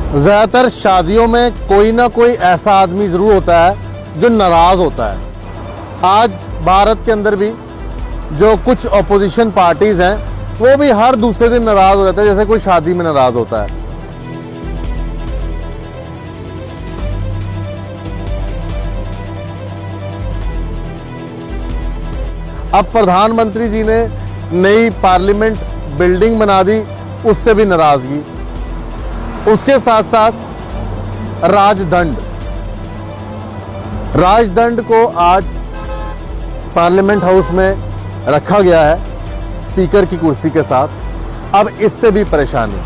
ज़्यादातर शादियों में कोई ना कोई ऐसा आदमी ज़रूर होता है जो नाराज़ होता है। आज भारत के अंदर भी जो कुछ अपोजिशन पार्टीज़ हैं वो भी हर दूसरे दिन नाराज़ हो जाते हैं, जैसे कोई शादी में नाराज़ होता है। अब प्रधानमंत्री जी ने नई पार्लियामेंट बिल्डिंग बना दी, उससे भी नाराज़गी। उसके साथ साथ राजदंड को आज पार्लियामेंट हाउस में रखा गया है स्पीकर की कुर्सी के साथ। अब इससे भी परेशानी।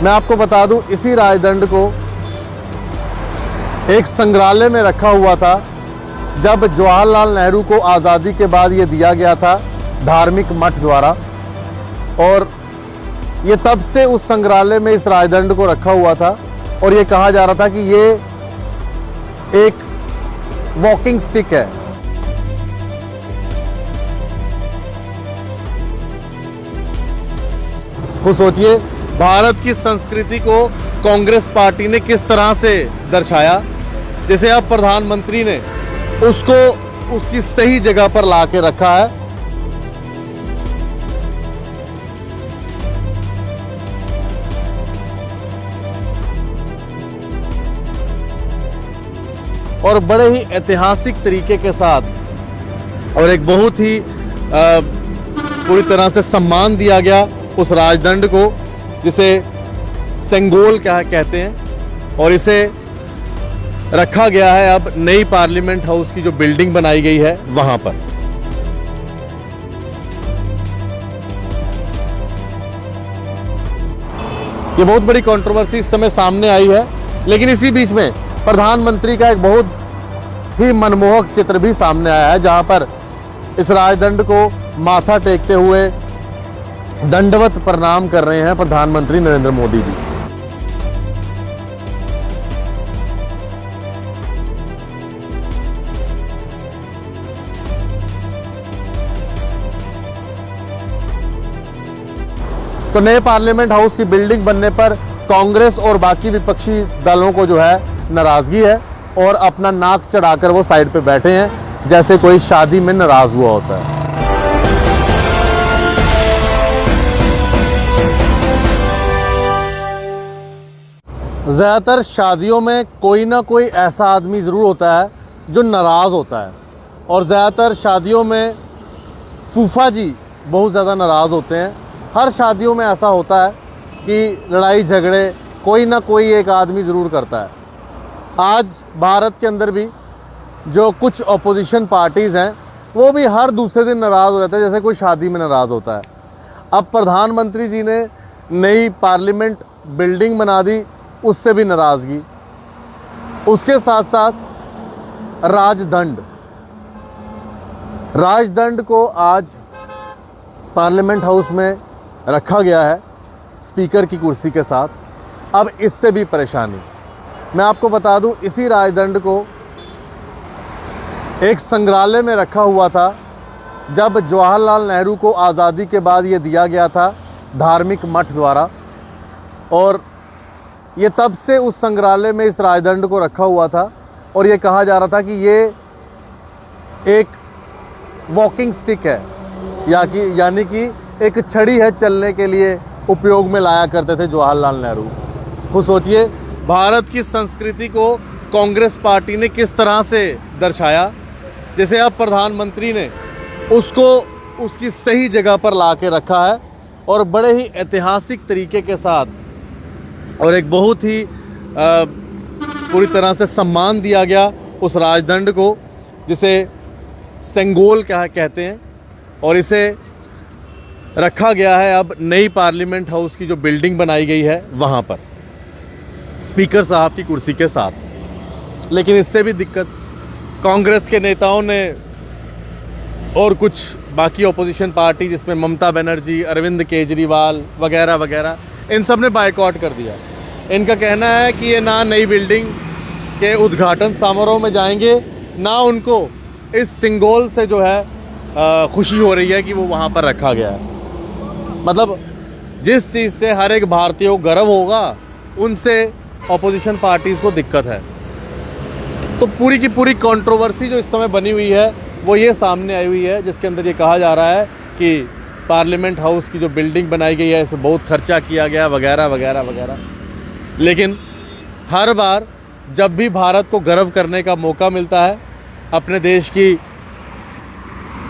मैं आपको बता दूं, इसी राजदंड को एक संग्रहालय में रखा हुआ था जब जवाहरलाल नेहरू को आज़ादी के बाद ये दिया गया था धार्मिक मठ द्वारा, और ये तब से उस संग्रहालय में इस राजदंड को रखा हुआ था। और ये कहा जा रहा था कि ये एक वॉकिंग स्टिक है। खुद सोचिए, भारत की संस्कृति को कांग्रेस पार्टी ने किस तरह से दर्शाया, जैसे अब प्रधानमंत्री ने उसको उसकी सही जगह पर ला के रखा है। और बड़े ही ऐतिहासिक तरीके के साथ और एक बहुत ही पूरी तरह से सम्मान दिया गया उस राजदंड को, जिसे सेंगोल कहते हैं, और इसे रखा गया है अब नई पार्लियामेंट हाउस की जो बिल्डिंग बनाई गई है वहां पर। ये बहुत बड़ी कंट्रोवर्सी इस समय सामने आई है, लेकिन इसी बीच में प्रधानमंत्री का एक बहुत ही मनमोहक चित्र भी सामने आया है, जहां पर इस राजदंड को माथा टेकते हुए दंडवत प्रणाम कर रहे हैं प्रधानमंत्री नरेंद्र मोदी जी। तो नए पार्लियामेंट हाउस की बिल्डिंग बनने पर कांग्रेस और बाकी विपक्षी दलों को जो है नाराजगी है, और अपना नाक चढ़ाकर वो साइड पे बैठे हैं जैसे कोई शादी में नाराज हुआ होता है। ज़्यादातर शादियों में कोई ना कोई ऐसा आदमी ज़रूर होता है जो नाराज़ होता है, और ज़्यादातर शादियों में फूफा जी बहुत ज़्यादा नाराज़ होते हैं। हर शादियों में ऐसा होता है कि लड़ाई झगड़े कोई ना कोई एक आदमी ज़रूर करता है। आज भारत के अंदर भी जो कुछ अपोजिशन पार्टीज़ हैं वो भी हर दूसरे दिन नाराज़ हो जाते हैं, जैसे कोई शादी में नाराज़ होता है। अब प्रधानमंत्री जी ने नई पार्लियामेंट बिल्डिंग बना दी, उससे भी नाराज़गी। उसके साथ साथ राजदंड को आज पार्लियामेंट हाउस में रखा गया है स्पीकर की कुर्सी के साथ। अब इससे भी परेशानी। मैं आपको बता दूं, इसी राजदंड को एक संग्रहालय में रखा हुआ था जब जवाहरलाल नेहरू को आज़ादी के बाद ये दिया गया था धार्मिक मठ द्वारा, और ये तब से उस संग्रहालय में इस राजदंड को रखा हुआ था। और ये कहा जा रहा था कि ये एक वॉकिंग स्टिक है, यानी कि एक छड़ी है, चलने के लिए उपयोग में लाया करते थे जवाहरलाल नेहरू। खुद सोचिए, भारत की संस्कृति को कांग्रेस पार्टी ने किस तरह से दर्शाया, जैसे अब प्रधानमंत्री ने उसको उसकी सही जगह पर ला के रखा है, और बड़े ही ऐतिहासिक तरीके के साथ और एक बहुत ही पूरी तरह से सम्मान दिया गया उस राजदंड को, जिसे सेंगोल कहते हैं, और इसे रखा गया है अब नई पार्लियामेंट हाउस की जो बिल्डिंग बनाई गई है वहाँ पर स्पीकर साहब की कुर्सी के साथ। लेकिन इससे भी दिक्कत, कांग्रेस के नेताओं ने और कुछ बाकी अपोजिशन पार्टी जिसमें ममता बनर्जी, अरविंद केजरीवाल वगैरह वगैरह, इन सब ने बायकॉट कर दिया। इनका कहना है कि ये ना नई बिल्डिंग के उद्घाटन समारोह में जाएंगे, ना उनको इस सिंगोल से जो है खुशी हो रही है कि वो वहाँ पर रखा गया है। मतलब जिस चीज़ से हर एक भारतीय को गर्व होगा, उनसे ऑपोजिशन पार्टीज़ को दिक्कत है। तो पूरी की पूरी कंट्रोवर्सी जो इस समय बनी हुई है वो ये सामने आई हुई है, जिसके अंदर ये कहा जा रहा है कि पार्लियामेंट हाउस की जो बिल्डिंग बनाई गई है इसमें बहुत खर्चा किया गया वगैरह वगैरह वगैरह। लेकिन हर बार जब भी भारत को गर्व करने का मौका मिलता है, अपने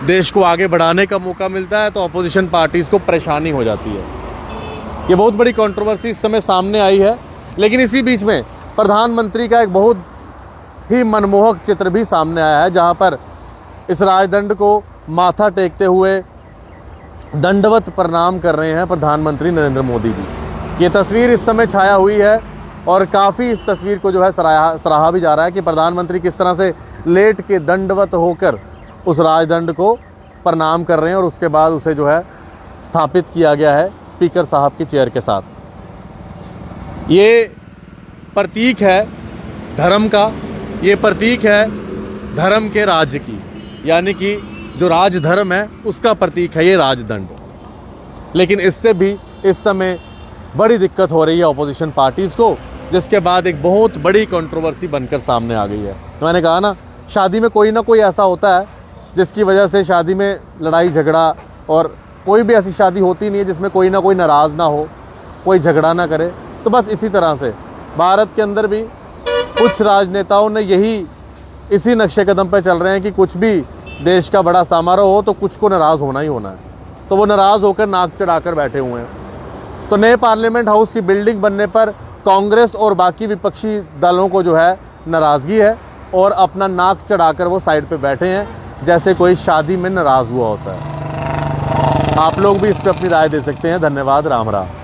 देश को आगे बढ़ाने का मौका मिलता है, तो अपोजिशन पार्टीज़ को परेशानी हो जाती है। ये बहुत बड़ी कंट्रोवर्सी इस समय सामने आई है। लेकिन इसी बीच में प्रधानमंत्री का एक बहुत ही मनमोहक चित्र भी सामने आया है, जहां पर इस राजदंड को माथा टेकते हुए दंडवत प्रणाम कर रहे हैं प्रधानमंत्री नरेंद्र मोदी जी। ये तस्वीर इस समय छाया हुई है और काफ़ी इस तस्वीर को जो है सराहा भी जा रहा है कि प्रधानमंत्री किस तरह से लेट के दंडवत होकर उस राजदंड को प्रणाम कर रहे हैं और उसके बाद उसे जो है स्थापित किया गया है स्पीकर साहब की चेयर के साथ। ये प्रतीक है धर्म का, ये प्रतीक है धर्म के राज्य की, यानी कि जो राजधर्म है उसका प्रतीक है ये राजदंड। लेकिन इससे भी इस समय बड़ी दिक्कत हो रही है अपोजिशन पार्टीज़ को, जिसके बाद एक बहुत बड़ी कंट्रोवर्सी बनकर सामने आ गई है। तो मैंने कहा ना, शादी में कोई ना कोई ऐसा होता है जिसकी वजह से शादी में लड़ाई झगड़ा, और कोई भी ऐसी शादी होती नहीं है जिसमें कोई ना कोई नाराज़ ना हो, कोई झगड़ा ना करे। तो बस इसी तरह से भारत के अंदर भी कुछ राजनेताओं ने इसी नक्शे कदम पर चल रहे हैं कि कुछ भी देश का बड़ा समारोह हो तो कुछ को नाराज़ होना ही होना है। तो वो नाराज़ होकर नाक चढ़ाकर बैठे हुए हैं। तो नए पार्लियामेंट हाउस की बिल्डिंग बनने पर कांग्रेस और बाकी विपक्षी दलों को जो है नाराज़गी है और अपना नाक चढ़ाकर वो साइड पे बैठे हैं, जैसे कोई शादी में नाराज़ हुआ होता है। आप लोग भी इस पर अपनी राय दे सकते हैं। धन्यवाद। राम राम।